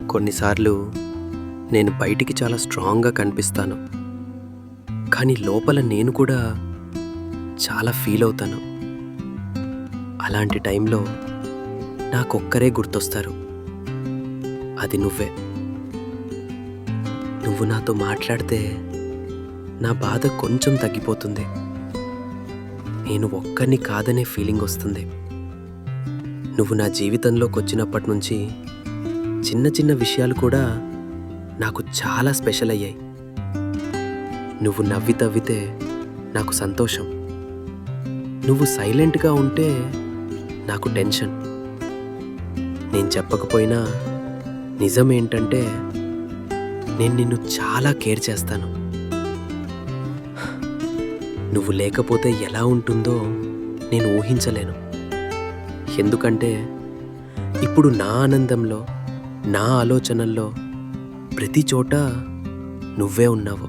కొన్నిసార్లు నేను బయటికి చాలా స్ట్రాంగ్‌గా కనిపిస్తాను. కానీ లోపల నేను కూడా చాలా ఫీల్ అవుతాను. అలాంటి టైంలో నాకొక్కరే గుర్తొస్తారు. అది నువ్వే. నువ్వు నాతో మాట్లాడితే నా బాధ కొంచెం తగ్గిపోతుంది. నేను ఒక్కడిని కాదనే ఫీలింగ్ వస్తుంది. నువ్వు నా జీవితంలోకొచ్చినప్పటి నుంచి చిన్న చిన్న విషయాలు కూడా నాకు చాలా స్పెషల్ అయ్యాయి. నువ్వు నవ్వి తవ్వితే నాకు సంతోషం. నువ్వు సైలెంట్‌గా ఉంటే నాకు టెన్షన్. నేను చెప్పకపోయినా నిజమేంటంటే నేను నిన్ను చాలా కేర్ చేస్తాను. నువ్వు లేకపోతే ఎలా ఉంటుందో నేను ఊహించలేను. ఎందుకంటే ఇప్పుడు నా ఆనందంలో, నా ఆలోచనల్లో ప్రతి చోట నువ్వే ఉన్నావు.